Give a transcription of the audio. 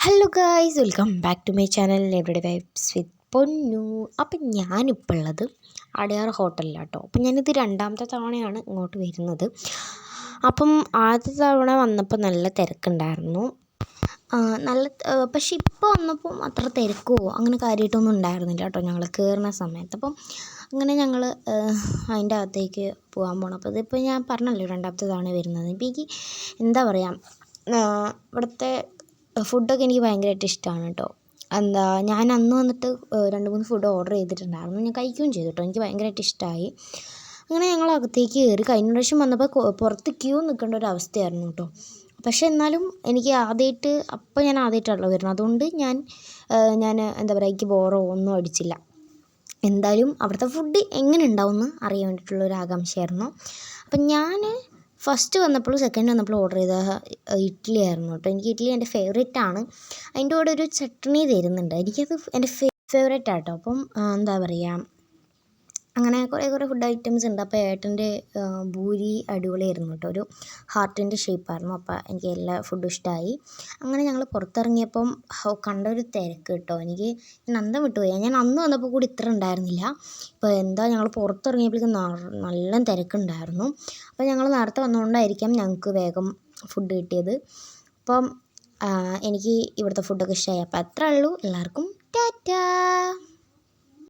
Hello guys, welcome back to my channel everyday vibes with Ponnu. അപ്പം ഞാനിപ്പോൾ ഉള്ളത് അടയാർ ഹോട്ടലിലാട്ടോ. അപ്പം ഞാനിത് രണ്ടാമത്തെ തവണയാണ് ഇങ്ങോട്ട് വരുന്നത്. അപ്പം ആദ്യത്തെ തവണ വന്നപ്പോൾ നല്ല തിരക്കുണ്ടായിരുന്നു. പക്ഷെ ഇപ്പോൾ വന്നപ്പോൾ അത്ര തിരക്കോ അങ്ങനെ കാര്യമായിട്ടൊന്നും ഉണ്ടായിരുന്നില്ല കേട്ടോ ഞങ്ങൾ കയറുന്ന സമയത്ത്. അപ്പം അങ്ങനെ ഞങ്ങൾ അതിൻ്റെ അകത്തേക്ക് പോകാൻ പോകണം. അപ്പോൾ ഇതിപ്പോൾ ഞാൻ പറഞ്ഞല്ലോ രണ്ടാമത്തെ തവണ വരുന്നത്. ഇപ്പം എനിക്ക് എന്താ പറയുക, ഇവിടുത്തെ ഫുഡൊക്കെ എനിക്ക് ഭയങ്കരമായിട്ട് ഇഷ്ടമാണ് കേട്ടോ. ഞാൻ അന്ന് വന്നിട്ട് 2-3 ഫുഡ് ഓർഡർ ചെയ്തിട്ടുണ്ടായിരുന്നു. ഞാൻ കഴിക്കുകയും ചെയ്തു കേട്ടോ. എനിക്ക് ഭയങ്കരമായിട്ട് ഇഷ്ടമായി. അങ്ങനെ ഞങ്ങൾ അകത്തേക്ക് കയറി. കഴിഞ്ഞ പ്രാവശ്യം വന്നപ്പോൾ പുറത്ത് ക്യൂ നിൽക്കേണ്ട ഒരു അവസ്ഥയായിരുന്നു കേട്ടോ. പക്ഷേ എന്നാലും എനിക്ക് ഞാൻ ആദ്യമായിട്ടാണല്ലോ വരുന്നത്. അതുകൊണ്ട് ഞാൻ എന്താ പറയുക, എനിക്ക് ബോറോ ഒന്നും അടിച്ചില്ല. എന്തായാലും അവിടുത്തെ ഫുഡ് എങ്ങനെ ഉണ്ടാവുമെന്ന് അറിയാൻ വേണ്ടിയിട്ടുള്ളൊരു ആകാംക്ഷയായിരുന്നു. അപ്പം ഞാൻ ഫസ്റ്റ് വന്നപ്പോഴും സെക്കൻഡ് വന്നപ്പോഴും ഓർഡർ ചെയ്ത ഇഡ്ഡലി ആയിരുന്നു കേട്ടോ. എനിക്ക് ഇഡ്ഡലി എൻ്റെ ഫേവറേറ്റാണ്. അതിൻ്റെ കൂടെ ഒരു ചട്നി തരുന്നുണ്ട്. എനിക്കത് എൻ്റെ ഫേവറേറ്റാട്ടോ. അപ്പം എന്താ പറയുക, അങ്ങനെ കുറേ ഫുഡ് ഐറ്റംസ് ഉണ്ട്. അപ്പോൾ ഏട്ടൻ്റെ ഭൂരി അടിപൊളിയായിരുന്നു കേട്ടോ. ഒരു ഹാർട്ടിൻ്റെ ഷേപ്പായിരുന്നു. അപ്പോൾ എനിക്ക് എല്ലാ ഫുഡും ഇഷ്ടമായി. അങ്ങനെ ഞങ്ങൾ പുറത്തിറങ്ങിയപ്പം കണ്ടൊരു തിരക്ക് കേട്ടോ. ഞാൻ അന്തം വിട്ടുപോയി. ഞാൻ അന്ന് വന്നപ്പോൾ കൂടി ഇത്ര ഉണ്ടായിരുന്നില്ല. ഇപ്പോൾ ഞങ്ങൾ പുറത്തിറങ്ങിയപ്പോഴേക്കും നല്ല തിരക്കുണ്ടായിരുന്നു. അപ്പോൾ ഞങ്ങൾ നേരത്തെ വന്നുകൊണ്ടായിരിക്കാം ഞങ്ങൾക്ക് വേഗം ഫുഡ് കിട്ടിയത്. അപ്പം എനിക്ക് ഇവിടുത്തെ ഫുഡൊക്കെ ഇഷ്ടമായി. അപ്പോൾ അത്രേ ഉള്ളൂ. എല്ലാവർക്കും ടാറ്റാ.